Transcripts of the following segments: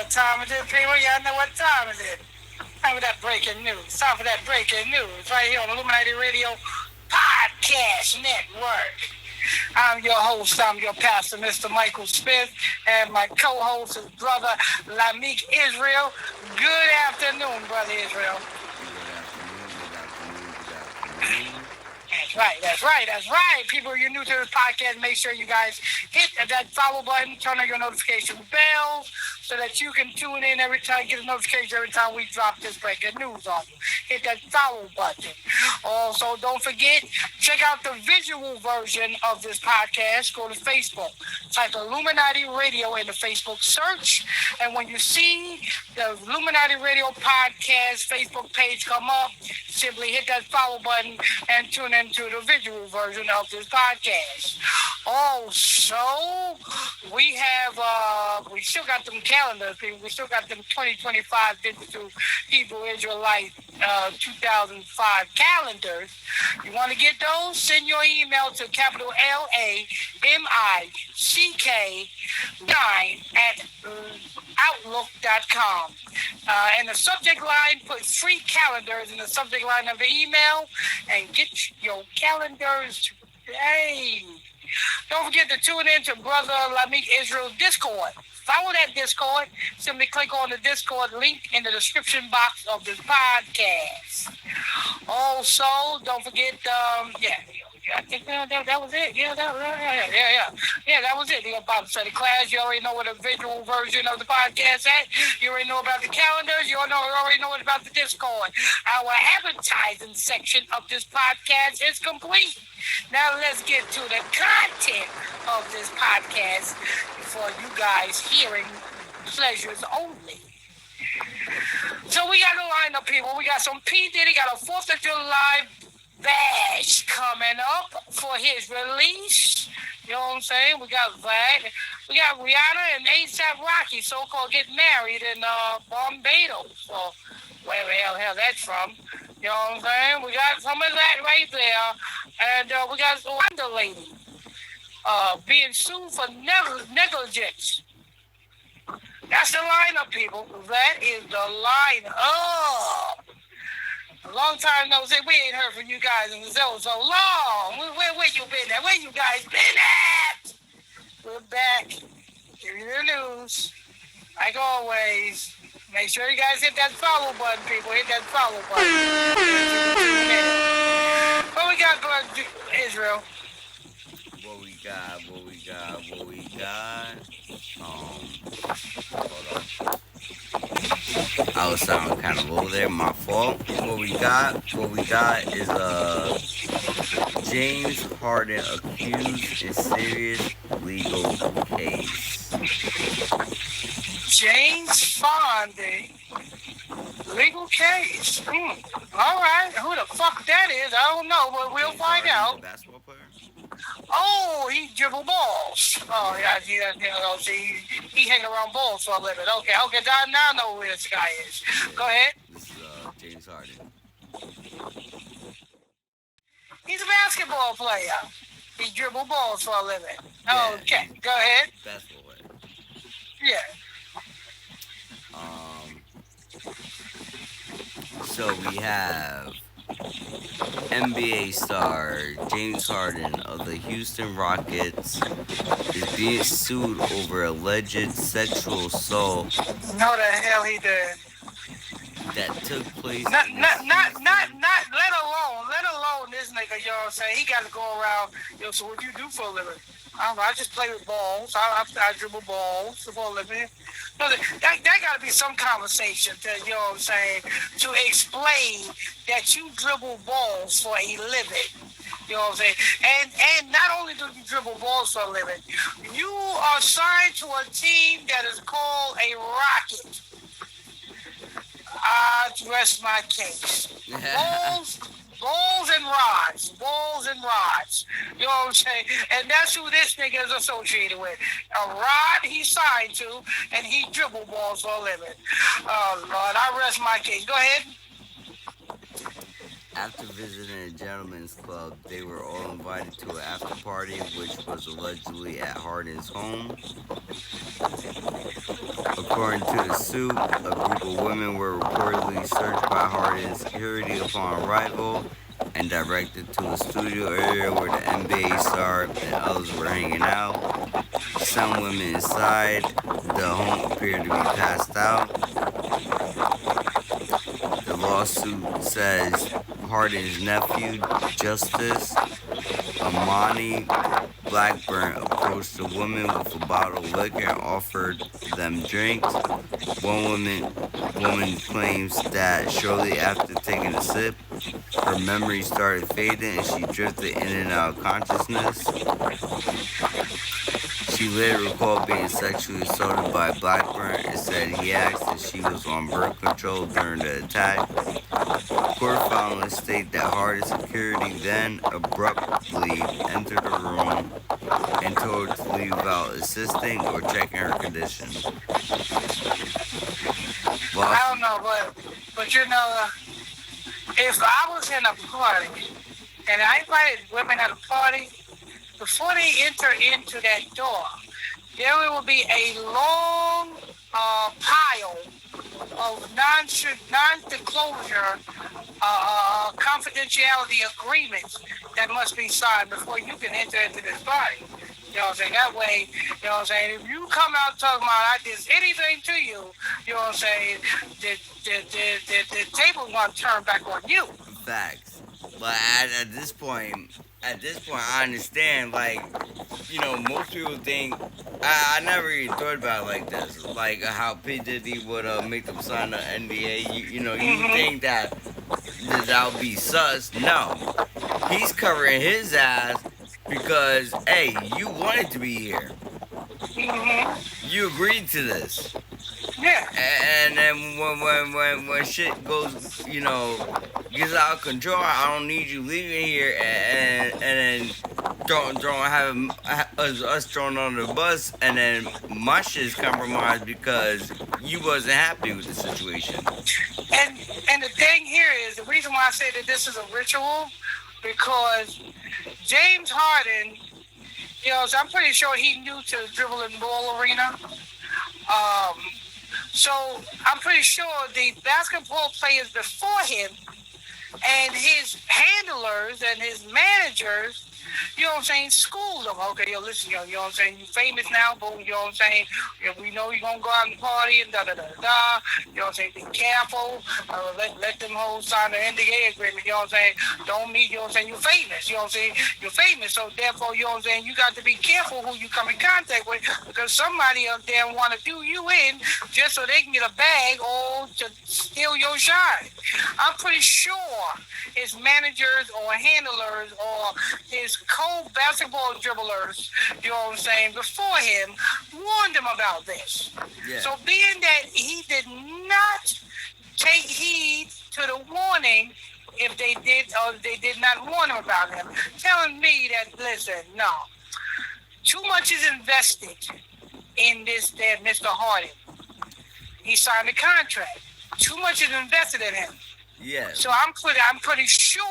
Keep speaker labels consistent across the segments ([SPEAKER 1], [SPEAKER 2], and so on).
[SPEAKER 1] what time it is, people. Y'all know what time it is. Time for that breaking news. Time for that breaking news right here on Illuminati Radio Podcast Network. I'm your host, I'm your pastor, Mr. Michael Smith, and my co-host is Brotha Lamick Israel. Good afternoon, Brother Israel. That's right. People, you're new to this podcast, make sure you guys hit that follow button, turn on your notification bells so that you can tune in every time, get a notification every time we drop this breaking news on you. Hit that follow button. Also, don't forget, check out the visual version of this podcast. Go to Facebook. Type Illuminati Radio in the Facebook search, and when you see the Illuminati Radio Podcast Facebook page come up, simply hit that follow button and tune into the visual version of this podcast. Also, we still got them calendars, people. We still got them 2025 Digital Hebrew Israelite 2005 calendars. You want to get those? Send your email to capital LAMICK9@outlook.com. In the subject line, put free calendars in the subject line of the email and get your calendars today. Don't forget to tune in to Brotha Lamick Israel Discord. Follow that Discord. Simply click on the Discord link in the description box of this podcast. Also, don't forget, I think that was it. Yeah, that was it. You're about to say the class. You already know what a visual version of the podcast at. You already know about the calendars. You already know about the Discord. Our advertising section of this podcast is complete. Now let's get to the content of this podcast for you guys hearing pleasures only. So we got a lineup, people. We got some P-Diddy, got a 4th of July bash coming up for his release. You know what I'm saying? We got that. We got Rhianna and A$AP Rocky, so-called, getting married in Barbados. So where the hell that's from? You know what I'm saying? We got some of that right there. And we got the Wonder Lady being sued for negligence. That's the lineup, people. That is the lineup. A long time no see. We ain't heard from you guys in so long. Where you been at? Where you guys been at? We're back. Give you the news. Like always. Make sure you guys hit that follow button, people. Hit that follow button. What we got, Brother Israel?
[SPEAKER 2] What we got? Hold on. I was sounding kind of low there, my fault. What we got is James Harden accused in serious legal case.
[SPEAKER 1] James Harden legal case. All right, who the fuck that is, I don't know, but we'll find out.
[SPEAKER 2] The basketball player?
[SPEAKER 1] Oh, he dribble balls. Oh, yeah, see, he hang around balls for a living. Okay, now I know who this guy is.
[SPEAKER 2] Yeah,
[SPEAKER 1] go ahead.
[SPEAKER 2] This is James Harden.
[SPEAKER 1] He's a basketball player. He dribble balls for a living.
[SPEAKER 2] Yeah,
[SPEAKER 1] okay, go ahead.
[SPEAKER 2] Basketball player.
[SPEAKER 1] Yeah.
[SPEAKER 2] So we have NBA star James Harden of the Houston Rockets is being sued over alleged sexual assault.
[SPEAKER 1] No, the hell he did.
[SPEAKER 2] That took place.
[SPEAKER 1] Let alone this nigga, you know what I'm saying? He got to go around, so what do you do for a living? I just play with balls. I dribble balls for a living. No, that got to be some conversation to, you know what I'm saying, to explain that you dribble balls for a living. You know what I'm saying? And not only do you dribble balls for a living, you are signed to a team that is called a Rocket. I rest my case. Balls and rods. You know what I'm saying? And that's who this nigga is associated with. A rod he signed to, and he dribble balls for a living. Oh, Lord, I rest my case. Go ahead.
[SPEAKER 2] After visiting a gentleman's club, they were all invited to an after party, which was allegedly at Harden's home. According to the suit, a group of women were reportedly searched by Harden's security upon arrival and directed to a studio area where the NBA star and others were hanging out. Some women inside the home appeared to be passed out. The lawsuit says Harden's nephew, Justice Amani Blackburn, approached the woman with a bottle of liquor and offered them drinks. One woman claims that shortly after taking a sip, her memory started fading and she drifted in and out of consciousness. She later recalled being sexually assaulted by Blackburn and said he asked if she was on birth control during the attack. Court filings state that Harden's security then abruptly entered the room and told her to leave without assisting or checking her condition.
[SPEAKER 1] I don't know, but you know, if I was in a party and I invited women at a party, before they enter into that door, there will be a long pile of non-disclosure confidentiality agreements that must be signed before you can enter into this party. You know what I'm saying? That way, you know what I'm saying, if you come out talking about I did anything to you, you know what I'm saying, the table's going to turn back on you.
[SPEAKER 2] Facts. But at this point, I understand, like, you know, most people think, I never even thought about it like this, like how P-Diddy would make them sign an NDA. You think that would be sus. No. He's covering his ass because, hey, you wanted to be here. You agreed to this.
[SPEAKER 1] Yeah.
[SPEAKER 2] And then when shit goes, gets out of control, I don't need you leaving here and then throwing us thrown on the bus, and then my shit's compromised because you wasn't happy with the situation.
[SPEAKER 1] And the thing here is, the reason why I say that this is a ritual, because James Harden, so I'm pretty sure he knew to dribble in the ball arena. So I'm pretty sure the basketball players before him and his handlers and his managers, you know what I'm saying, schooled them. Okay, listen, you know what I'm saying, you famous now, boom, you know what I'm saying, we know you're going to go out and party and da-da-da-da, you know what I'm saying, be careful, let them hoes sign the NDA agreement, you know what I'm saying, don't meet, you know what I'm saying, you're famous, you know what I'm saying, you're famous, so therefore, you know what I'm saying, you got to be careful who you come in contact with, because somebody up there want to do you in just so they can get a bag or to steal your shine. I'm pretty sure his managers or handlers or his co-basketball dribblers, you know what I'm saying, before him, warned him about this.
[SPEAKER 2] Yeah.
[SPEAKER 1] So being that he did not take heed to the warning, if they did or they did not warn him about him, telling me that, listen, no, too much is invested in this there Mr. Harden. He signed a contract. Too much is invested in him.
[SPEAKER 2] Yeah.
[SPEAKER 1] So I'm pretty sure,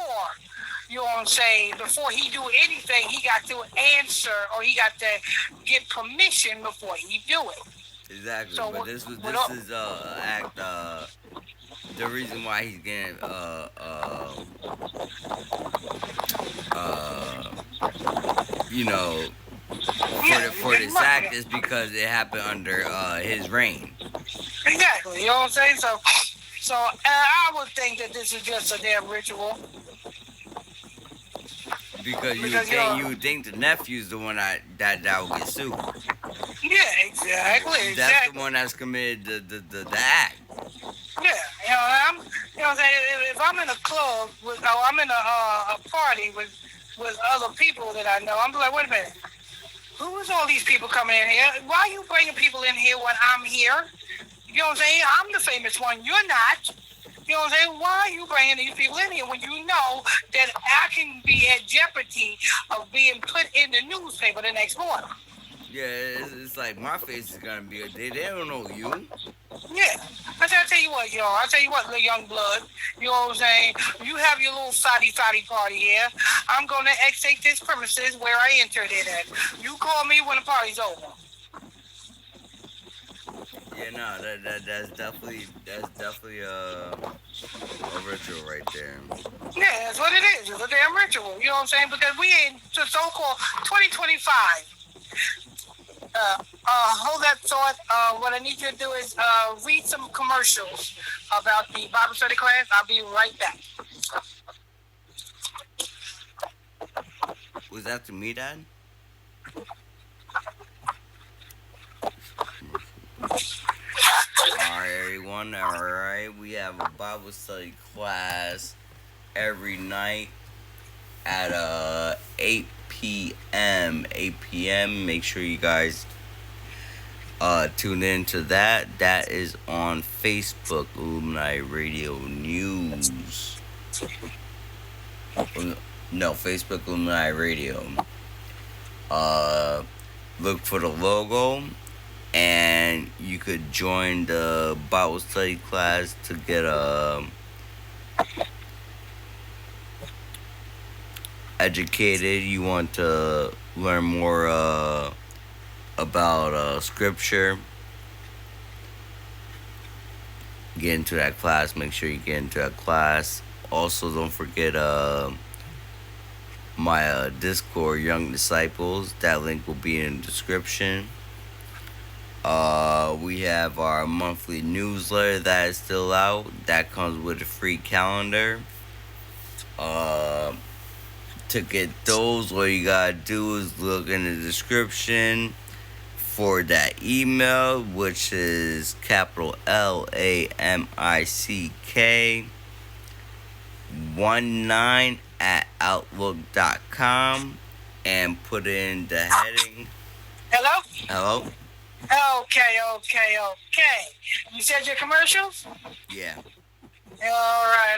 [SPEAKER 1] you know what I'm saying, before he do anything, he got to answer or he got to get permission before he do it.
[SPEAKER 2] Exactly.
[SPEAKER 1] So
[SPEAKER 2] but this is act. The reason why he's getting for this act is because it happened under his reign.
[SPEAKER 1] Exactly. You know what I'm saying? So I would think that this is just a damn ritual.
[SPEAKER 2] Because you would think the nephew's the one that will get sued.
[SPEAKER 1] Yeah, exactly.
[SPEAKER 2] That's the one that's committed the act.
[SPEAKER 1] Yeah, I'm saying, if I'm in a club I'm in a party with other people that I know, I'm like, wait a minute, who is all these people coming in here? Why are you bringing people in here when I'm here? You know what I'm saying? I'm the famous one. You're not. You know what I'm saying? Why are you bringing these people in here when you know that I can be at jeopardy of being put in the newspaper the next morning?
[SPEAKER 2] Yeah, it's like my face is gonna be. They don't know you.
[SPEAKER 1] Yeah. I tell you what, y'all. I tell you what, little young blood. You know what I'm saying? You have your little soddy party here. I'm gonna exit this premises where I entered it at. You call me when the party's over.
[SPEAKER 2] Yeah, no, that's definitely a ritual right there.
[SPEAKER 1] Yeah, that's what it is. It's a damn ritual. You know what I'm saying? Because we in so-called 2025. Hold that thought. What I need you to do is read some commercials about the Bible study class. I'll be right back.
[SPEAKER 2] Was that to me, Dad? All right, everyone. All right, we have a Bible study class every night at 8 p.m. 8 p.m. Make sure you guys tune in to that. That is on Facebook, Illuminati Radio News. No, Facebook Illuminati Radio. Look for the logo, and you could join the Bible study class to get educated. You want to learn more about scripture. Get into that class. Make sure you get into that class. Also, don't forget my Discord, Young Disciples. That link will be in the description. We have our monthly newsletter that is still out. That comes with a free calendar. To get those, what you gotta do is look in the description for that email, which is capital LAMICK 19 at outlook.com, and put in the heading.
[SPEAKER 1] Hello?
[SPEAKER 2] Hello?
[SPEAKER 1] Okay. You said your commercials?
[SPEAKER 2] Yeah.
[SPEAKER 1] All right.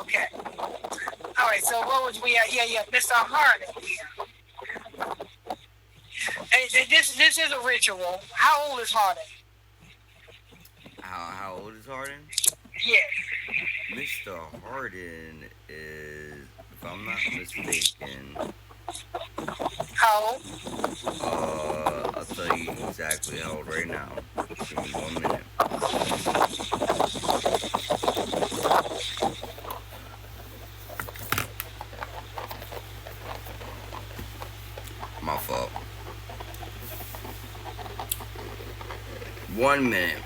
[SPEAKER 1] Okay. All right, so what was we at? Yeah, Mr. Harden here. Hey, this is a ritual. How old is Harden?
[SPEAKER 2] How old is Harden?
[SPEAKER 1] Yeah.
[SPEAKER 2] Mr. Harden is, if I'm not mistaken,
[SPEAKER 1] How old?
[SPEAKER 2] I'll tell you exactly how old right now. Give me 1 minute. My fault. 1 minute.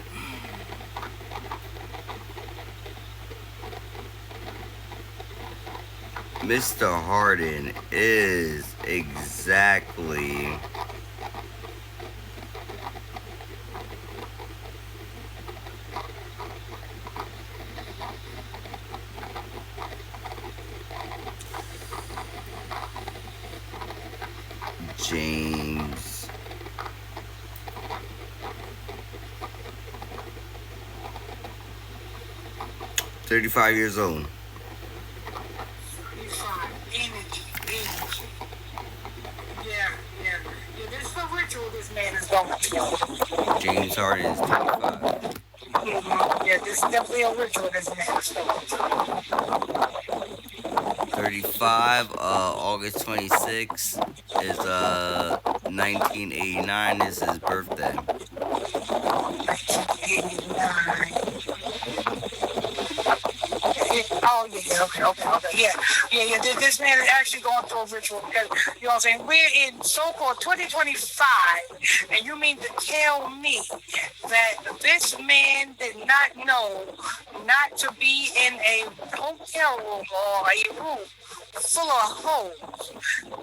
[SPEAKER 2] Mr. Harden is exactly James 35 years old.
[SPEAKER 1] Yeah. This is a ritual this man is going through.
[SPEAKER 2] James Harden is 25.
[SPEAKER 1] Yeah, this is definitely a ritual this man is going through.
[SPEAKER 2] 35, August 26th is 1989 is his birthday.
[SPEAKER 1] 1989. Oh, yeah, okay. Yeah. This man is actually going through a ritual because, you know what I'm saying, we're in so-called 2025, and you mean to tell me that this man did not know not to be in a hotel room or a room full of hoes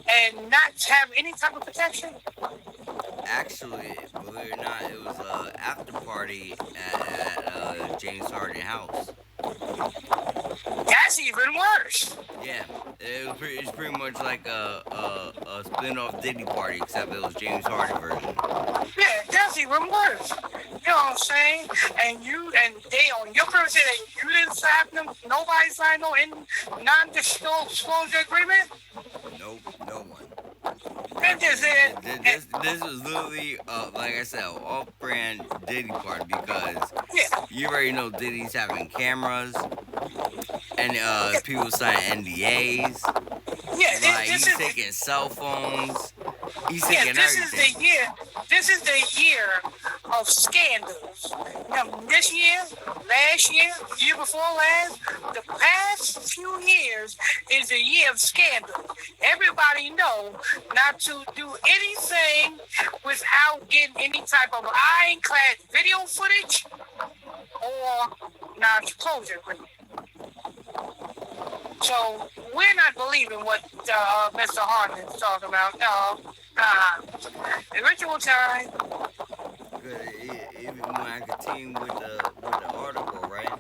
[SPEAKER 1] and not have any type of protection?
[SPEAKER 2] Actually, believe it or not, it was a after party at James Harden house.
[SPEAKER 1] That's even worse.
[SPEAKER 2] Yeah, it's pretty much like a spin-off Diddy party, except it was James Harden version.
[SPEAKER 1] Yeah, that's even worse. You know what I'm saying? And they on your person and you didn't sign them. Nobody signed no non-disclosure agreement.
[SPEAKER 2] Nope, no one.
[SPEAKER 1] And
[SPEAKER 2] Nothing.
[SPEAKER 1] this it.
[SPEAKER 2] This was literally, like I said, an off-brand Diddy party because
[SPEAKER 1] Yeah,
[SPEAKER 2] you already know Diddy's having cameras and people sign NDAs.
[SPEAKER 1] yeah.
[SPEAKER 2] Like
[SPEAKER 1] This
[SPEAKER 2] he's
[SPEAKER 1] is
[SPEAKER 2] taking cell phones. He's
[SPEAKER 1] yes.
[SPEAKER 2] taking
[SPEAKER 1] This is
[SPEAKER 2] everything.
[SPEAKER 1] the year. This is the year of scandals. Now, this year, last year, year before last, the past few years is the year of scandal. Everybody know not to do anything without getting any type of ironclad video footage or non-disclosure agreement. So we're not believing what Mr. Harden is talking about. No, the ritual time.
[SPEAKER 2] Even when I continue with the article, right?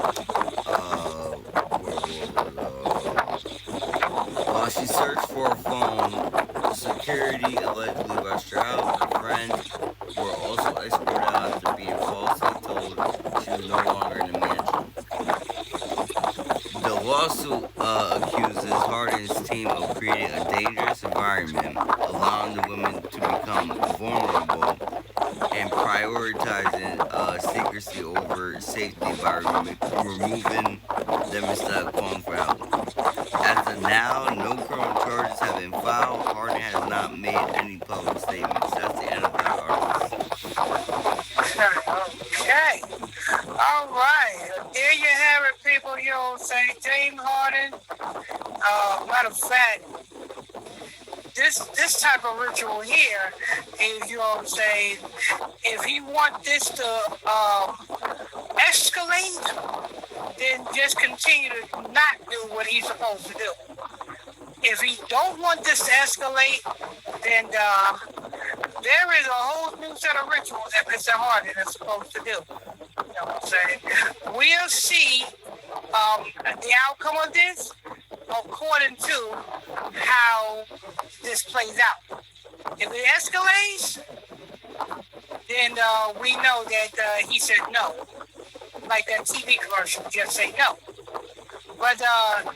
[SPEAKER 2] Um, where was while she searched for a phone, security allegedly rushed her out. Her friends were also escorted out after being falsely told she was no longer in the mansion. The lawsuit accuses Harden's team of creating a dangerous environment, allowing the women to become vulnerable and prioritizing secrecy over safety by removing them instead of calling for help. As of now, no criminal charges have been filed. Harden has not made any public statements. That's the end of that article.
[SPEAKER 1] Okay. All right. There you have it, people. You know what I'm saying? James Harden. Matter of fact, this type of ritual here is, you know what I'm saying, if he want this to escalate, then just continue to not do what he's supposed to do. If he don't want this to escalate, then there is a whole new set of rituals that Mr. Harden is supposed to do. You know what I'm saying? We'll see the outcome of this according to how this plays out. If it escalates, then we know that he said no. Like that TV commercial, just say no. But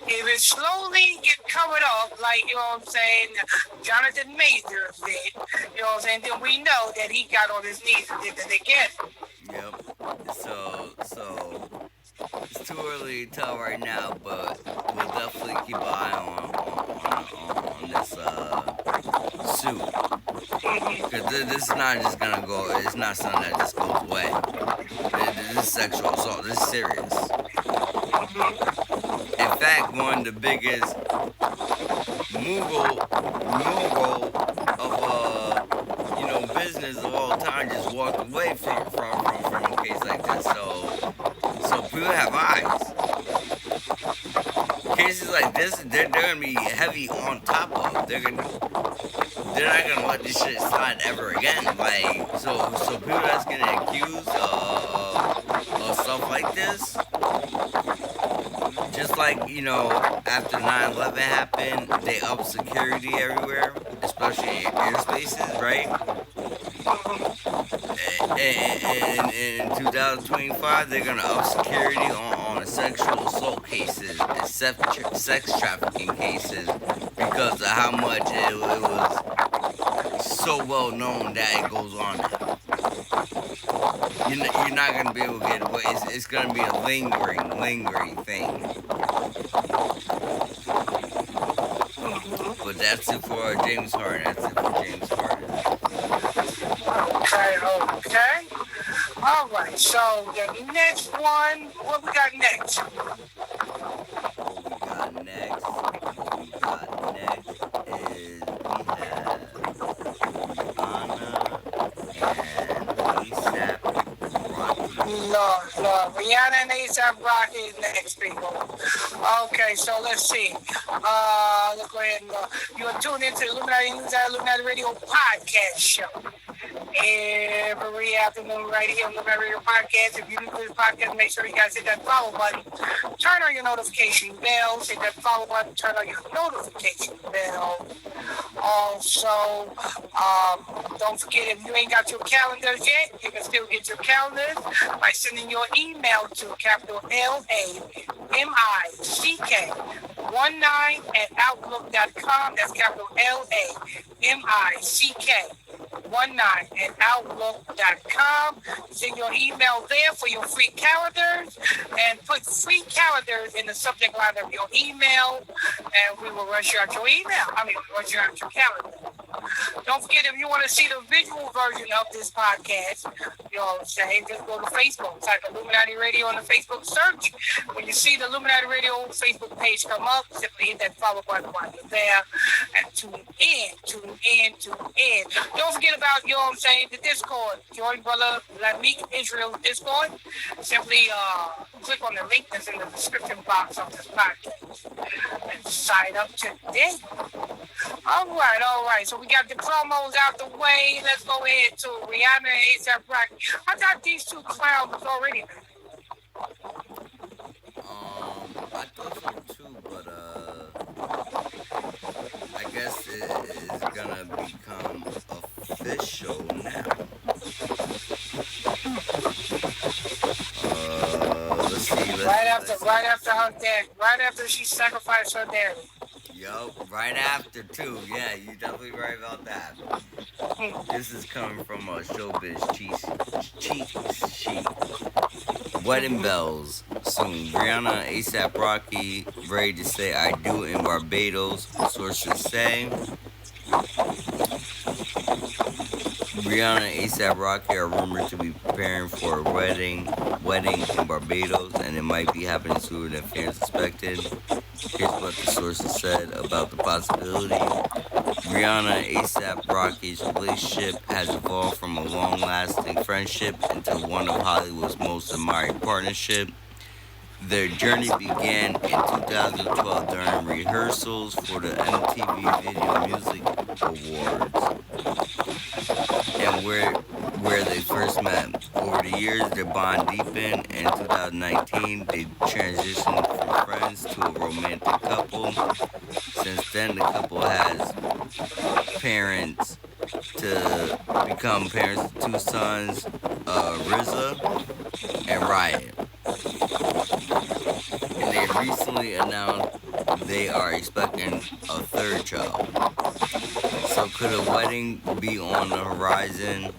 [SPEAKER 1] if it slowly get covered up, like, you know what I'm saying, Jonathan Majors did, you know what I'm saying, then we know that he got on his knees and did it again.
[SPEAKER 2] Yep. So it's too early to tell right now, but we'll definitely keep an eye on this suit. Because this is not just gonna go. It's not something that just goes away. This is sexual assault. This is serious. In fact, one of the biggest mogul of business of all time just walked away from a case like this. So people have eyes. Cases like this, they're gonna be heavy on top of. They're not gonna let this shit slide ever again. Like so people that's getting accused of stuff like this. Just like, after 9/11 happened, they upped security everywhere, especially in airspaces, right? In 2025, they're going to up security on sexual assault cases and sex trafficking cases because of how much it was so well known that it goes on now. You're not going to be able to get away. It's going to be a lingering thing. But that's it for James Harden.
[SPEAKER 1] Okay. All right, so the next one, what we got next?
[SPEAKER 2] What we got next is we have Rhianna and ASAP Rocky.
[SPEAKER 1] No, Rhianna and ASAP Rocky is next, people. Okay, so let's see. Let's go ahead and you are tuned into the Illuminati News at Illuminati Radio podcast show. every afternoon right here on the Marrige podcast. If you're new to this podcast, make sure you guys hit that follow button. Turn on your notification bells. Hit that follow button. Turn on your notification bell. Also, don't forget, if you ain't got your calendars yet, you can still get your calendars by sending your email to capital LAMICK 19 at outlook.com. That's capital LAMICK 19 at outlook.com. Send your email there for your free calendars and put free calendars in the subject line of your email, and we will rush you out your email. We'll rush you out your calendar. Don't forget, if you want to see the visual version of this podcast, you know what I'm saying, just go to Facebook. Type Illuminati Radio on the Facebook search. When you see the Illuminati Radio Facebook page come up, simply hit that follow button while you're there and tune in. Don't forget about, you know what I'm saying, the Discord. Join Brotha Lamick Israel Discord. Simply click on the link that's in the description box of this podcast and sign up today. All right. So we got the promos out the way. Let's go ahead to Rhianna and A$AP Rocky. I thought these two clowns was already.
[SPEAKER 2] I thought so too, but I guess it is gonna become official now. Let's see.
[SPEAKER 1] Right after she sacrificed her daddy.
[SPEAKER 2] Yup, right after too. Yeah, you definitely right about that. This is coming from a showbiz cheat sheet. Wedding bells soon. Rhianna, A$AP Rocky ready to say I do in Barbados. Sources say Rhianna and A$AP Rocky are rumored to be preparing for a wedding in Barbados, and it might be happening sooner than fans expected. Here's what the sources said about the possibility. Rhianna and A$AP Rocky's relationship has evolved from a long-lasting friendship into one of Hollywood's most admired partnerships. Their journey began in 2012 during rehearsals for the MTV Video Music Awards, and where they first met. Over the years, their bond deepened. In 2019, they transitioned from friends to a romantic couple. Since then, the couple has become parents to two sons, Rizza and Riot. And they recently announced they are expecting a third child. So could a wedding be on the horizon?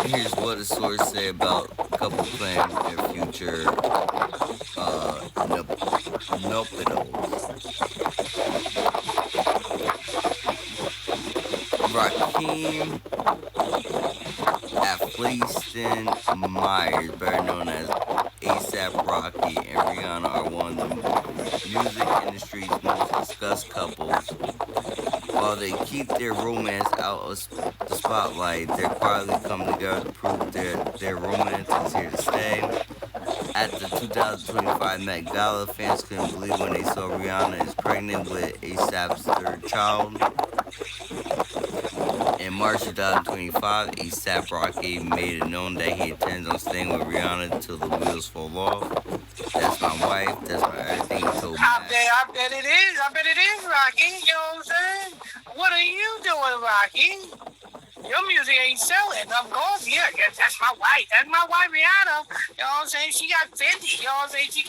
[SPEAKER 2] Here's what a source say about a couple plans their future nuptials. Raheem Afliston Myers, better known as A$AP Rocky, and Rhianna are one of the music industry's most discussed couples. While they keep their romance out of the spotlight, they're quietly coming together to prove their romance is here to stay. At the 2025 Met Gala, fans couldn't believe when they saw Rhianna is pregnant with A$AP's third child. In March 2025, A$AP Rocky made it known that he intends on staying with Rhianna until the wheels fall off. That's my wife. That's my everything. He told me.
[SPEAKER 1] I bet it is, Rocky. You know what I'm saying? What are you doing, Rocky? Your music ain't selling. I'm going here. That's my wife. That's my wife, Rhianna. You know what I'm saying? She got Fendi. You know what I'm saying? She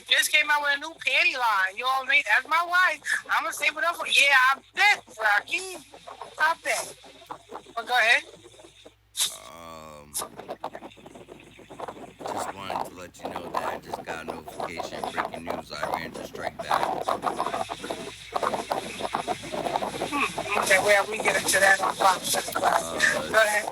[SPEAKER 1] just came out with a new panty line. You know what I mean? That's my wife. I'm going to stay with her for. Yeah, I bet, Rocky. I bet. But go ahead.
[SPEAKER 2] Just wanted to let you know that I just got a notification. Breaking news. Iran to strike back.
[SPEAKER 1] Okay, well, we get into that on Fox. Go ahead.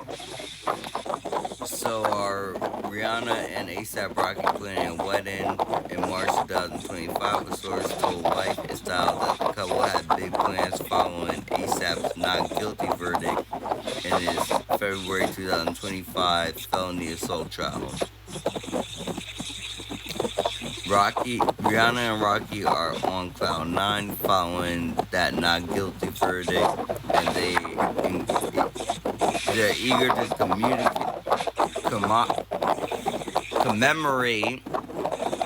[SPEAKER 2] So are Rhianna and A$AP Rocky planning a wedding in March 2025? A source told Life and Style that the couple had big plans following A$AP's not guilty verdict in his February 2025 felony assault trial. Rhianna and Rocky are on cloud 9 following that not guilty verdict, and they they're eager to commemorate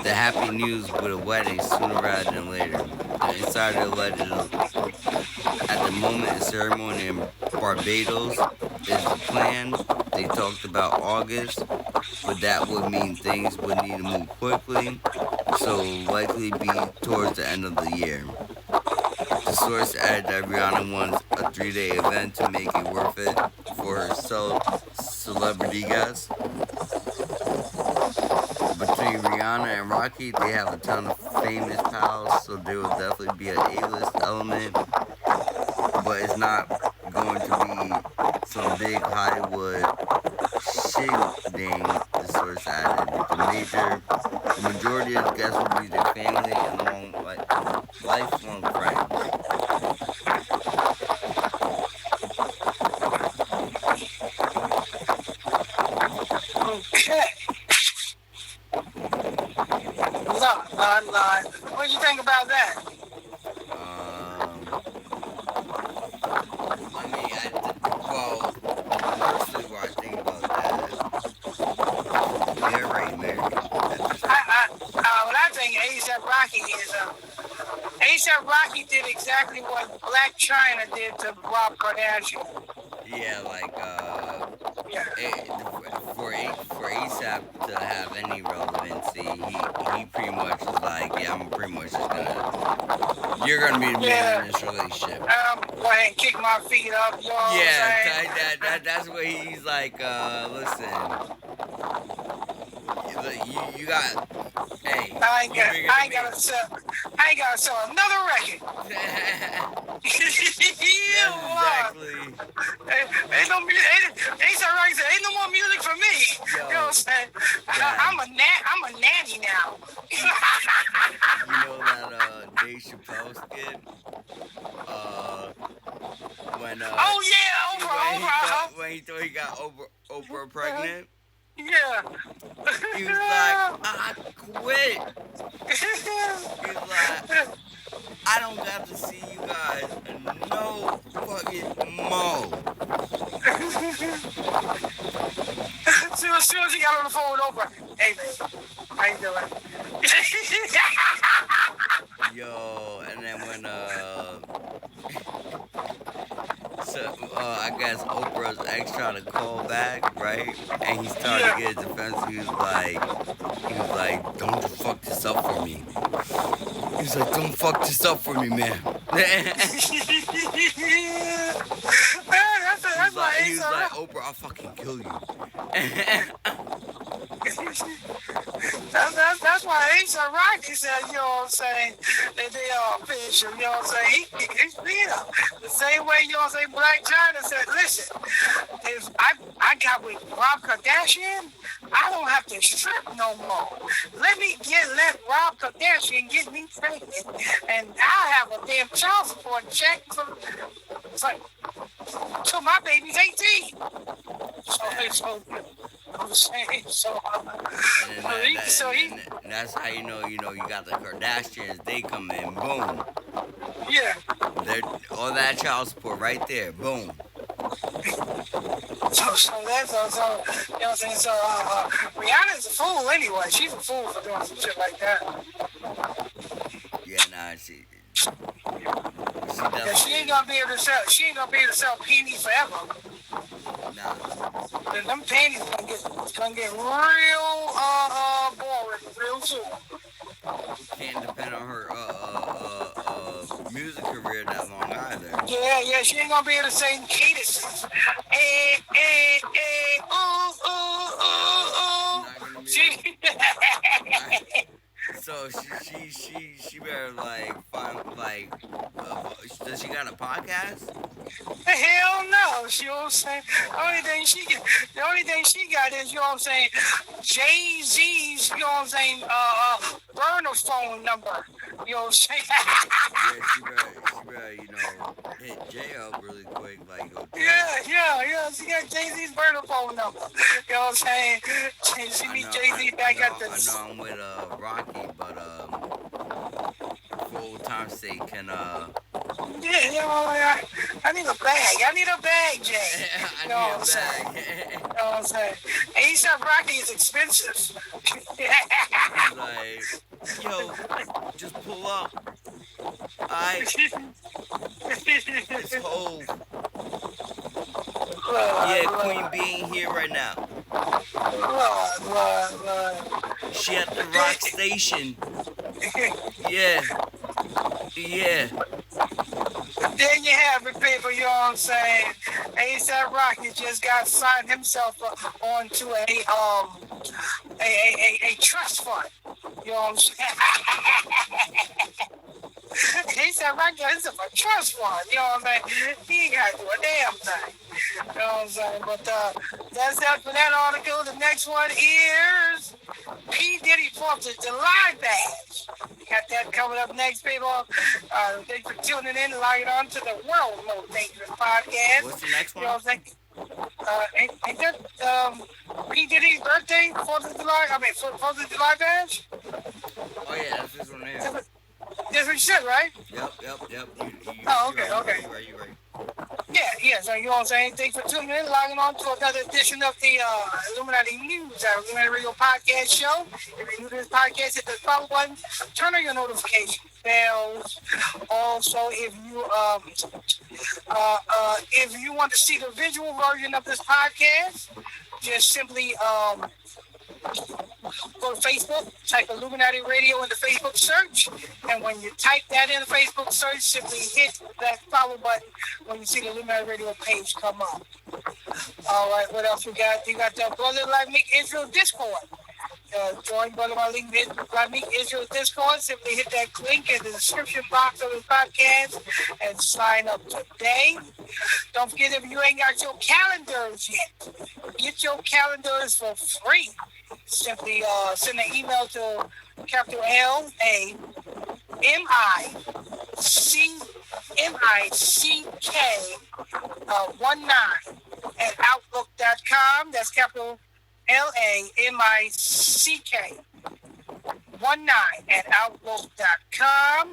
[SPEAKER 2] the happy news with a wedding sooner rather than later. The insider alleged at the moment a ceremony in Barbados is the plan. They talked about August, but that would mean things would need to move quickly, so likely be towards the end of the year. The source added that Rhianna wants a 3-day event to make it worth it for her celebrity guests. Between Rhianna and Rocky, they have a ton of famous pals, so there will definitely be an A-list element, but it's not going to be some big Hollywood shindig, the source added. The majority of the guests will be their family and lifelong friends.
[SPEAKER 1] Okay. Lord. What do you think about that?
[SPEAKER 2] Well, personally, what I think about that is they're already married at this point.
[SPEAKER 1] What I think A$AP Rocky is, A$AP Rocky did exactly what Black China did to Rob Kardashian.
[SPEAKER 2] Yeah,
[SPEAKER 1] Yeah.
[SPEAKER 2] For A$AP to have any relevancy, he pretty much is like, yeah, I'm pretty much just you're gonna be the man in this relationship.
[SPEAKER 1] Go ahead and kick my feet up, y'all.
[SPEAKER 2] Yeah, that's what he's like. Listen, you got. Hey,
[SPEAKER 1] I ain't gotta sell another record.
[SPEAKER 2] Exactly.
[SPEAKER 1] Ain't no music. Ain't no more music for me.
[SPEAKER 2] Yo,
[SPEAKER 1] you know what I'm saying? I'm a nanny now.
[SPEAKER 2] You know that Dave Chappelle skit? When he thought he got Oprah pregnant.
[SPEAKER 1] Yeah.
[SPEAKER 2] He was like, I quit. He was like, I don't got to see you guys no fucking more.
[SPEAKER 1] As soon as he got on the phone with Oprah, hey man, how you doing?
[SPEAKER 2] Yo, and then when I guess Oprah's ex tried to call back, right? And he started to get his defense. He was like, don't you fuck this up for me. He was like, don't fuck this up for me, man. He was like, Oprah, I'll fucking kill you.
[SPEAKER 1] That's why A$AP Rocky said, you know what I'm saying, that they are official, you know what I'm saying? He's the same way, you know what I'm saying, Black China said, listen, if I got with Rob Kardashian, I don't have to strip no more. Let Rob Kardashian get me pregnant, and I'll have a damn child support check till my baby's 18.
[SPEAKER 2] And that's how you know you got the Kardashians. They come in, boom.
[SPEAKER 1] Yeah.
[SPEAKER 2] All that child support right there, boom.
[SPEAKER 1] So that's also, you know what I'm saying? So Rhianna's a fool anyway. She's a fool for doing some shit like that.
[SPEAKER 2] Yeah, nah, she
[SPEAKER 1] she ain't gonna be able to sell. She ain't gonna be able to sell panties forever.
[SPEAKER 2] Nah.
[SPEAKER 1] Then them panties gonna get real boring real soon.
[SPEAKER 2] Can't depend on her music career that long either.
[SPEAKER 1] Yeah, she ain't gonna be able to sing cadences.
[SPEAKER 2] So she better find does she got a podcast?
[SPEAKER 1] Hell no, you know what I'm saying? The only thing she got is, you know what I'm saying, Jay-Z's, you know what I'm saying, burner phone number. You know what I'm saying?
[SPEAKER 2] Yeah, she better, hit Jay up really quick,
[SPEAKER 1] Yeah. She got Jay-Z's burner phone number. You know what I'm saying? She meet Jay-Z back at the...
[SPEAKER 2] I know I'm with Rocky, but old time's sake, can
[SPEAKER 1] Yeah, I need a bag. I need a bag, Jay.
[SPEAKER 2] I
[SPEAKER 1] You know
[SPEAKER 2] need
[SPEAKER 1] what
[SPEAKER 2] a
[SPEAKER 1] I'm saying?
[SPEAKER 2] bag.
[SPEAKER 1] You know what I'm saying? ASAP Rocky is expensive.
[SPEAKER 2] He's like, yo, just pull up. I it's Hove.
[SPEAKER 1] Lord,
[SPEAKER 2] Yeah, Queen
[SPEAKER 1] Lord,
[SPEAKER 2] being here right now.
[SPEAKER 1] Lord.
[SPEAKER 2] She at the rock station. Yeah, yeah.
[SPEAKER 1] There you have it, people. You know what I'm saying? ASAP Rocky just got signed himself onto a trust fund. You know what I'm saying? He said, right there, this is a trust fund. You know what I'm saying? He ain't got to do a damn thing. You know what I'm saying? But that's that for that article. The next one is P-Diddy 4th of July badge. Got that coming up next, people. Thanks for tuning in and logging on to the World Most Dangerous Podcast.
[SPEAKER 2] What's the next
[SPEAKER 1] You know
[SPEAKER 2] one?
[SPEAKER 1] what I'm saying? Ain't that P. Diddy's birthday, 4th of July? I mean, 4th of July badge?
[SPEAKER 2] Oh yeah, that's this one here.
[SPEAKER 1] That's what you said, right?
[SPEAKER 2] Yep. You
[SPEAKER 1] Oh,
[SPEAKER 2] right,
[SPEAKER 1] okay.
[SPEAKER 2] you right.
[SPEAKER 1] Yeah, so you know what I'm saying? Thanks for tuning in, logging on to another edition of the Illuminati News, Illuminati Radio Podcast Show. If you're new to this podcast, hit the follow button, turn on your notification bells. Also, if you want to see the visual version of this podcast, just simply go to Facebook, type Illuminati Radio in the Facebook search, and when you type that in the Facebook search, simply hit that follow button when you see the Illuminati Radio page come up. All right, what else we got? You got the Brotha Lamick Israel Discord. Join Brotha Lamick Israel Discord. Simply hit that link in the description box of the podcast and sign up today. Don't forget, if you ain't got your calendars yet, get your calendars for free. Simply send an email to capital LAMICK 19 at outlook.com. That's capital LAMICK 19 at outlook.com.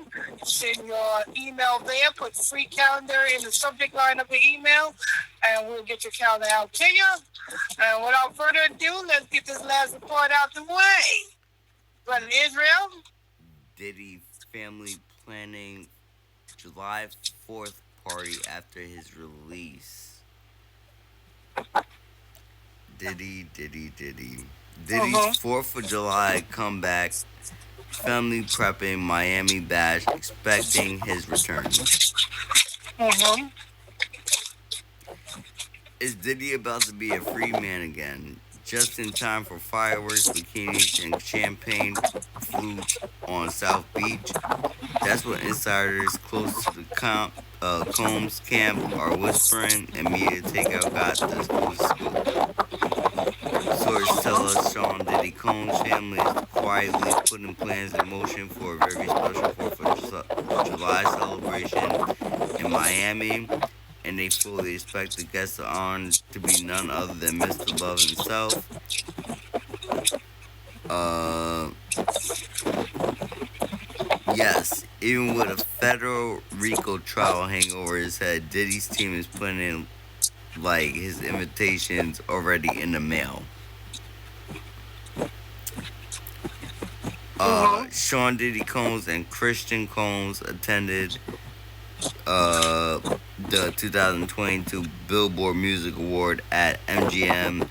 [SPEAKER 1] Send your email there. Put free calendar in the subject line of the email, and we'll get your calendar out to you. And without further ado, let's get this last report out the way. Brother Israel.
[SPEAKER 2] Diddy family planning July 4th party after his release. Diddy's 4th of July comeback. Family prepping Miami bash, expecting his return. Is Diddy about to be a free man again? Just in time for fireworks, bikinis, and champagne flutes on South Beach? That's what insiders close to the Combs camp are whispering, and media takeout got the scoop. Sources tell us Sean Diddy Combs' family is quietly putting plans in motion for a very special 4th of July celebration in Miami, and they fully expect the guests on to be none other than Mr. Love himself. Yes, even with a federal RICO trial hanging over his head, Diddy's team is putting in his invitations already in the mail. Sean Diddy Combs and Christian Combs attended the 2022 Billboard Music Award at MGM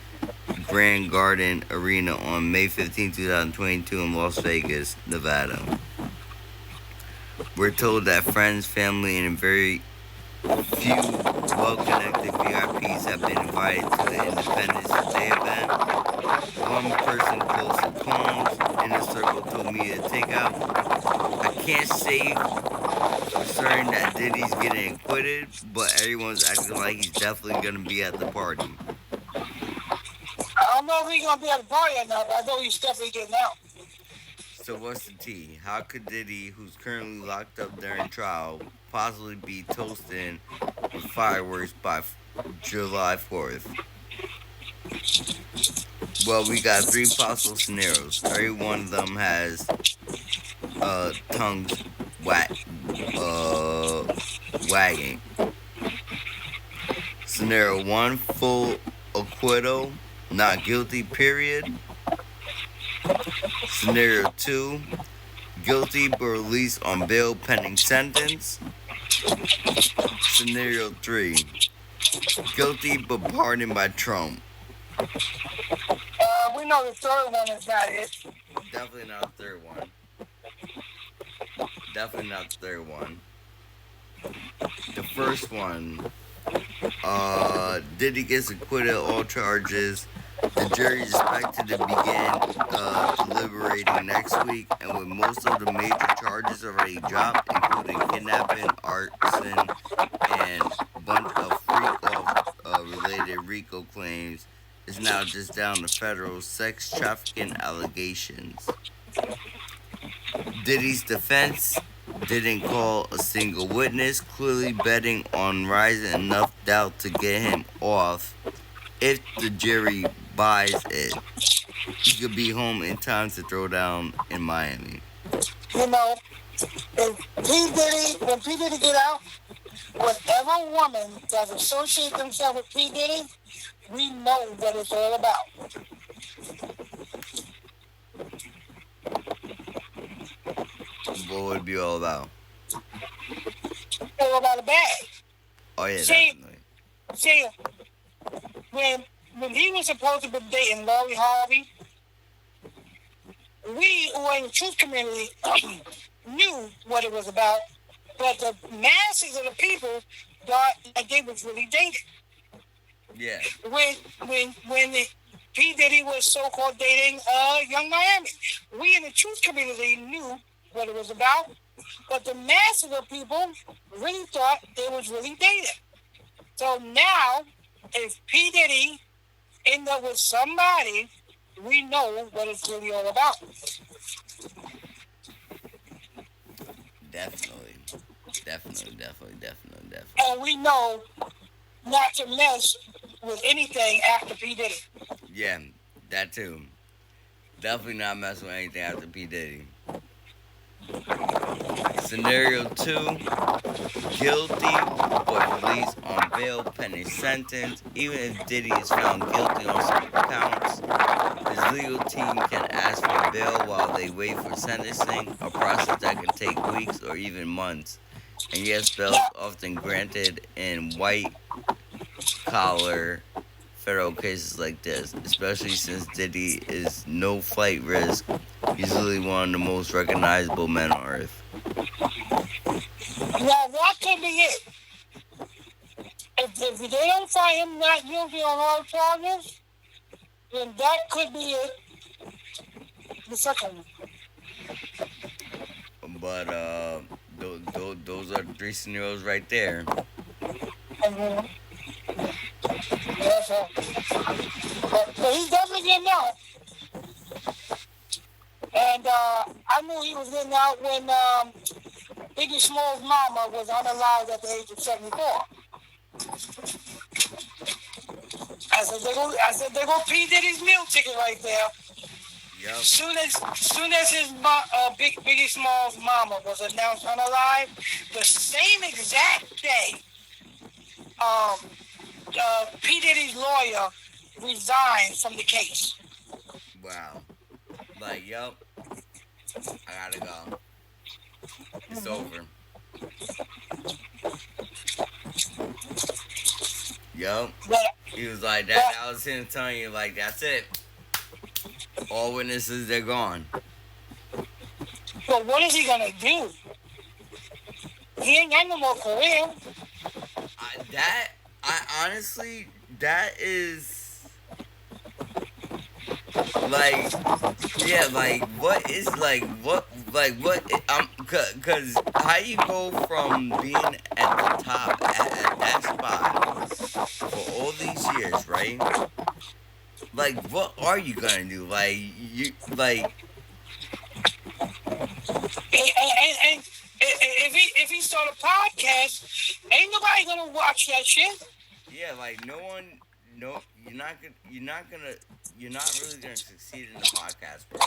[SPEAKER 2] Grand Garden Arena on May 15, 2022 in Las Vegas, Nevada. We're told that friends, family, and very few well-connected VIPs have been invited to the Independence Day event. One person close to Combs in the circle told me to take out. I can't say for certain that Diddy's getting acquitted, but everyone's acting like he's definitely going to be at the party.
[SPEAKER 1] I don't know if he's going to be at the party or not, but I know he's definitely getting out.
[SPEAKER 2] So what's the tea? How could Diddy, who's currently locked up during trial, possibly be toasting with fireworks by July 4th? Well, we got 3 possible scenarios. Every one of them has tongues wa- uh, wagging. Scenario 1, full acquittal, not guilty, period. Scenario 2, guilty but released on bail pending sentence. Scenario 3, guilty but pardoned by Trump.
[SPEAKER 1] We know the third one is not it.
[SPEAKER 2] Definitely not the third one. Definitely not the third one. The first one, Diddy gets acquitted of all charges. The jury is expected to begin deliberating next week, and with most of the major charges already dropped, including kidnapping, arson, and a bunch of freak-off related RICO claims, it's now just down to federal sex trafficking allegations. Diddy's defense didn't call a single witness, clearly betting on rising enough doubt to get him off. If the jury buys it, he could be home in time to throw down in Miami.
[SPEAKER 1] You know, when P. Diddy get out, whatever woman that associates themselves with P. Diddy, we know what it's all about.
[SPEAKER 2] What would it be all about?
[SPEAKER 1] All about a bag.
[SPEAKER 2] Oh yeah,
[SPEAKER 1] See,
[SPEAKER 2] definitely.
[SPEAKER 1] See, when he was supposed to be dating Lori Harvey, we who are in the truth community knew what it was about, but the masses of the people thought that they was really dating.
[SPEAKER 2] Yeah.
[SPEAKER 1] When P. Diddy was so-called dating Young Miami, we in the truth community knew what it was about, but the masses of people really thought they was really dating. So now, if P. Diddy end up with somebody, we know what it's really all about.
[SPEAKER 2] Definitely.
[SPEAKER 1] And we know not to mess with anything after P. Diddy.
[SPEAKER 2] Yeah, that too. Definitely not messing with anything after P. Diddy. Scenario 2, guilty but released on bail pending sentence. Even if Diddy is found guilty on some counts, his legal team can ask for bail while they wait for sentencing, a process that can take weeks or even months. And yes, bail is often granted in white-collar federal cases like this, especially since Diddy is no flight risk. He's really one of the most recognizable men on earth.
[SPEAKER 1] Now, that could be it. If they don't find him not guilty on all charges, then that could be it. The second one.
[SPEAKER 2] But those are 3 scenarios right there.
[SPEAKER 1] Mm-hmm. Yes, sir. But he's definitely getting out. And I knew he was getting out when Biggie Small's mama was unalive at the age of 74. I said, they go P. Diddy's meal ticket right there.
[SPEAKER 2] Yep.
[SPEAKER 1] Soon as his Biggie Small's mama was announced unalive, the same exact day, P. Diddy's lawyer resigned from the case.
[SPEAKER 2] Wow. Like, yep. I gotta go. It's over. Yep. He was like, that was him telling you, like, that's it. All witnesses, they're gone.
[SPEAKER 1] But what is he gonna do? He ain't got no more career.
[SPEAKER 2] Honestly, that is, like, yeah, like, what is, cause how you go from being at the top at that spot for all these years, right? Like, what are you gonna do? Like, you, like...
[SPEAKER 1] And if he start a podcast, ain't nobody gonna watch that shit.
[SPEAKER 2] Yeah, like, no one... No, you're not really gonna succeed in the podcast, bro.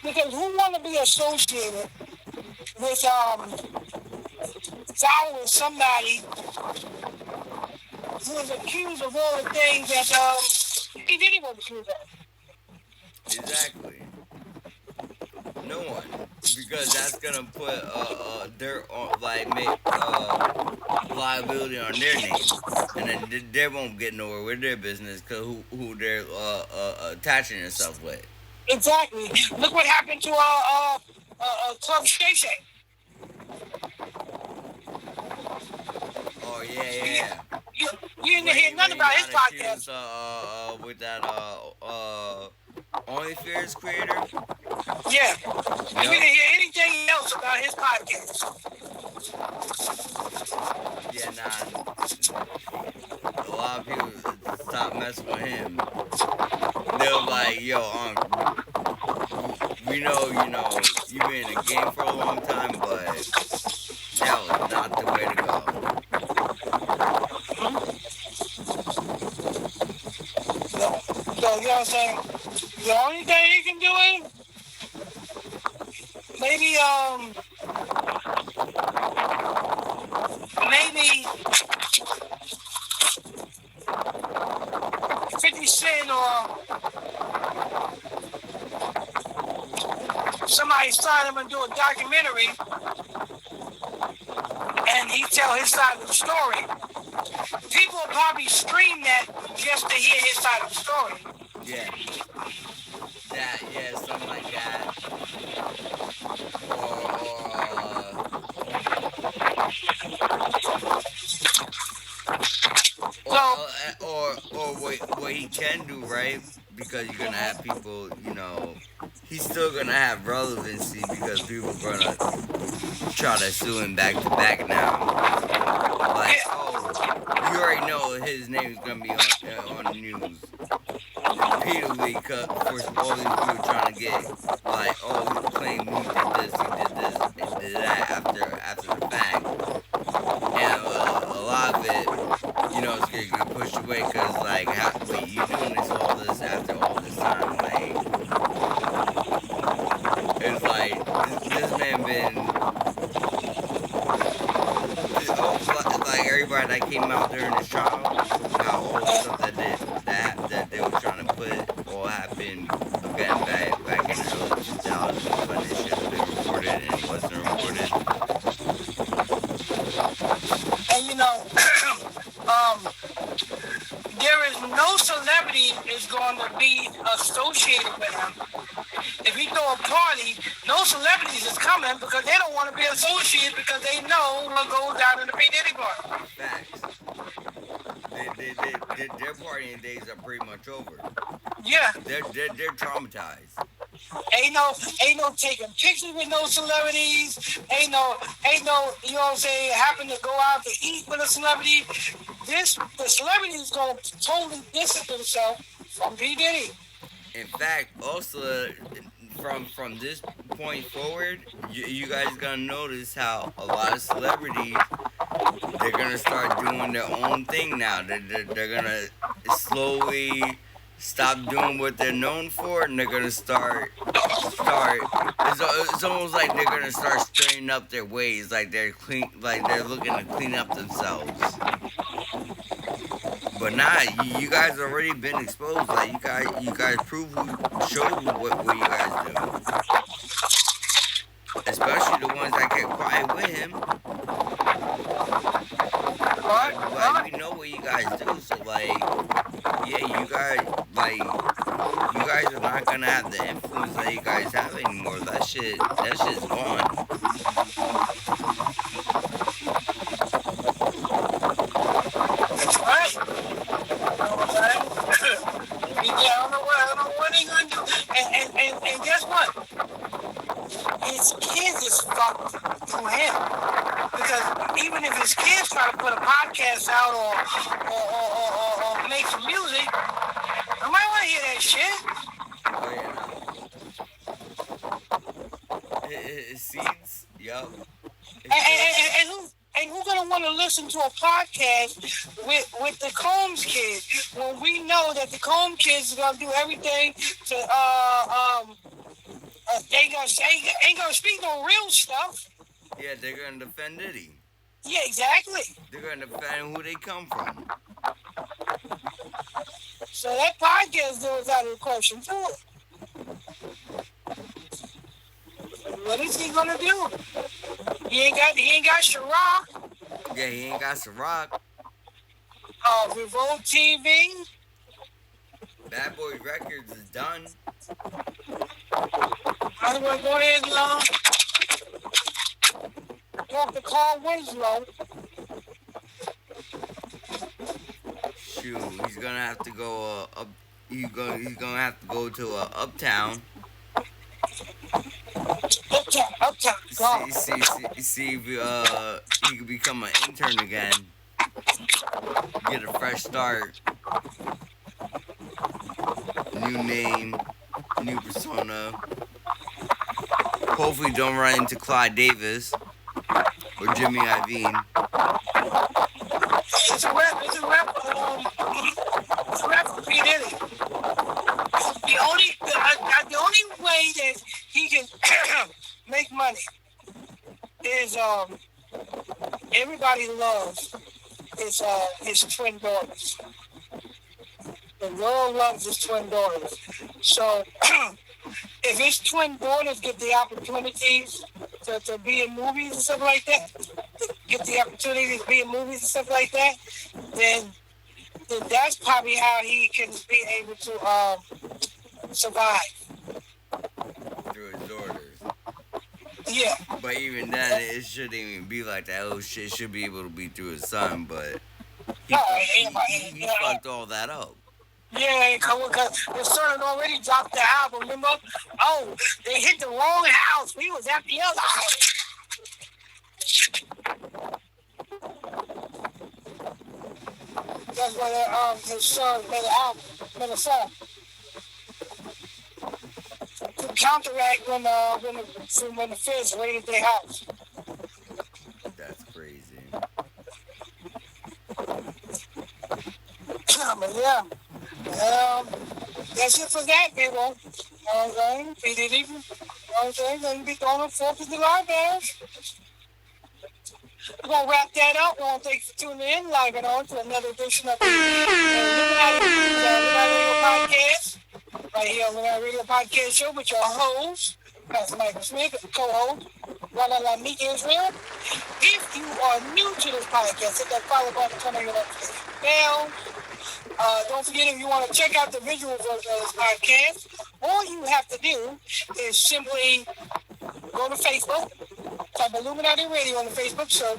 [SPEAKER 1] Because who wanna be associated with following somebody who was accused of all the things that P-Diddy was accused of.
[SPEAKER 2] Exactly. No one, because that's gonna put their like make liability on their name, and then they won't get nowhere with their business because who they're attaching themselves with.
[SPEAKER 1] Exactly. Look what happened to Club Shay Shay.
[SPEAKER 2] Oh yeah,
[SPEAKER 1] You,
[SPEAKER 2] yeah.
[SPEAKER 1] you, you didn't hear
[SPEAKER 2] When
[SPEAKER 1] nothing
[SPEAKER 2] he
[SPEAKER 1] about his
[SPEAKER 2] got
[SPEAKER 1] podcast.
[SPEAKER 2] accused with that OnlyFans creator.
[SPEAKER 1] Yeah. You
[SPEAKER 2] Yep.
[SPEAKER 1] didn't hear anything else about his podcast.
[SPEAKER 2] Yeah, nah. A lot of people stopped messing with him. They were like, "Yo, we know, you've been in the game for a long time, but that was not the way to go."
[SPEAKER 1] So, you know what I'm saying? The only thing he can do is maybe, maybe 50 Cent or somebody sign him and do a documentary and he tell his side of the story. People will probably stream that just to hear his side of the story.
[SPEAKER 2] Yeah, something like that, or
[SPEAKER 1] So,
[SPEAKER 2] what he can do, right? Because you're gonna have people, he's still gonna have relevancy because people are gonna try to sue him back to back now. Like,
[SPEAKER 1] yeah,
[SPEAKER 2] oh, you already know his name's gonna be on the news repeatedly for all these people trying to get like, oh, he claimed he did this, he did that after the fact, and a lot of it, it's gonna get pushed away because like, wait, you doing all this after all this time, like, it's like this man been like everybody that came out during this trial, how all the stuff that they were trying to put all happened again back in the early 2000s when it should have been reported and wasn't reported.
[SPEAKER 1] and um, there is no celebrity is going to be associated with him. If he throw a party, no celebrities is coming because they don't want to be associated because they know what goes down in the P-Diddy party.
[SPEAKER 2] Facts. Their partying days are pretty much over.
[SPEAKER 1] Yeah.
[SPEAKER 2] They're traumatized.
[SPEAKER 1] Ain't no taking pictures with no celebrities. Ain't no, you know what I'm saying, happen to go out to eat with a celebrity. The celebrity is going to totally distance themselves from P. Diddy.
[SPEAKER 2] In fact, also from this point forward, you guys gonna notice how a lot of celebrities they're gonna start doing their own thing now. They're gonna slowly stop doing what they're known for, and they're gonna start. It's almost like they're gonna start straightening up their ways, like they're looking to clean up themselves. But nah, you guys already been exposed. Like you guys showed what you guys do. Especially the ones that kept quiet with him. Like we know what you guys do, so like, yeah, you guys are not gonna have the influence that you guys have anymore. That shit's gone.
[SPEAKER 1] Right? I don't know what he's gonna do. And guess what? His kids is fucked through him. Because even if his kids try to put a podcast out or make some music, nobody want to hear that shit.
[SPEAKER 2] Oh yeah, no. Seeds, yup.
[SPEAKER 1] And who's gonna want to listen to a podcast with the Combs kids when we know that the Combs kids are gonna do everything to they ain't gonna speak no real stuff.
[SPEAKER 2] Yeah, they're gonna defend Diddy.
[SPEAKER 1] Yeah, exactly.
[SPEAKER 2] They're gonna defend who they come from.
[SPEAKER 1] So that podcast goes out of the question too. What is he gonna do? He ain't got Ciroc,
[SPEAKER 2] Yeah, he ain't got Ciroc.
[SPEAKER 1] Revolt TV.
[SPEAKER 2] Bad Boy Records is done.
[SPEAKER 1] I'm gonna go ahead and talk to Carl Winslow.
[SPEAKER 2] Shoot, he's gonna have to go up. He's gonna have to go to Uptown.
[SPEAKER 1] Uptown, God.
[SPEAKER 2] See if he could become an intern again. Get a fresh start. New name, new persona. Hopefully, don't run into Clyde Davis or Jimmy Iovine.
[SPEAKER 1] It's a rap. It's a rap for P-Diddy. The only way that he can make money is everybody loves his twin daughters. The world loves his twin daughters. So if his twin daughters get the opportunities to be in movies and stuff like that, get the opportunity to be in movies and stuff like that, then that's probably how he can be able to survive.
[SPEAKER 2] Through his daughters.
[SPEAKER 1] Yeah.
[SPEAKER 2] But even then, it shouldn't even be like that. It should be able to be through his son, but he fucked all that up.
[SPEAKER 1] Yeah, because the son had already dropped the album, remember? Oh, they hit the wrong house. We was at the other house. That's when his son made an album, made a song. To counteract when the feds raided their house.
[SPEAKER 2] That's crazy.
[SPEAKER 1] But yeah. That's it for that, people. You know what I'm saying? P-Diddy, you know what I'm saying? Gonna be throwing up 4th of July banners. We're gonna wrap that up. We want to thank you for tuning in, logging on to another edition of the Illuminati Radio Podcast. Right here on the Illuminati Radio Podcast Show with your host, Pastor Michael Smith, and co-host, Brotha Lamick Israel. If you are new to this podcast, hit that follow button, turn on your notification bell. Don't forget, if you want to check out the visual version of this podcast, all you have to do is simply go to Facebook, type Illuminati Radio on the Facebook search,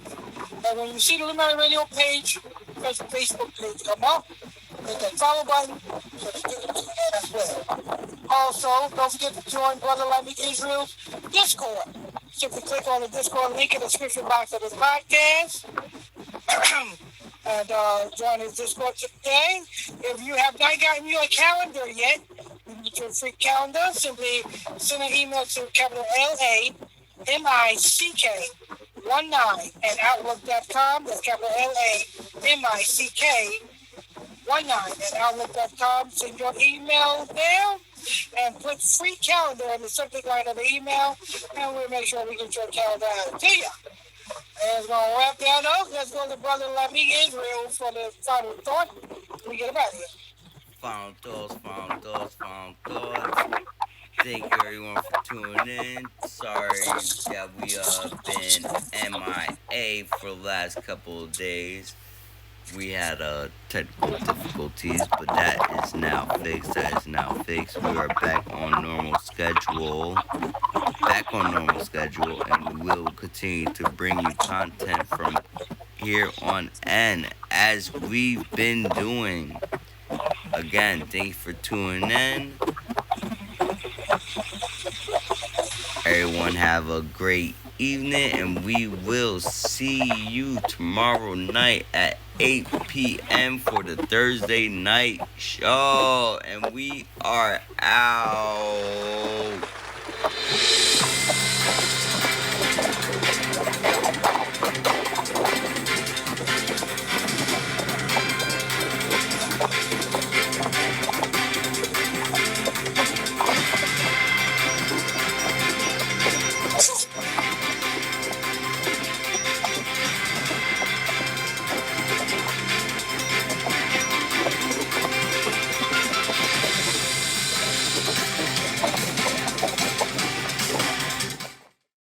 [SPEAKER 1] and when you see the Illuminati Radio page, Facebook page come up, hit that follow button, so you can do that as well. Also, don't forget to join Brotha Lamick Israel's Discord. Simply click on the Discord link in the description box of this podcast. And join his Discord today. If you have not gotten your calendar yet, you can get your free calendar. Simply send an email to capital LAMICK 19 at outlook.com. That's capital LAMICK 19 at outlook.com. Send your email there and put free calendar in the subject line of the email, and we'll make sure we get your calendar out to you. And we're going to wrap that up. Let's go to Brotha Lamick Israel for the final thought. We get about here.
[SPEAKER 2] Final thoughts. Thank you everyone for tuning in. Sorry that we been MIA for the last couple of days. We had technical difficulties, but that is now fixed. We are back on normal schedule. And we will continue to bring you content from here on end as we've been doing. Again, thank you for tuning in. Everyone have a great evening, and we will see you tomorrow night at 8 p.m. for the Thursday night show. And we are out.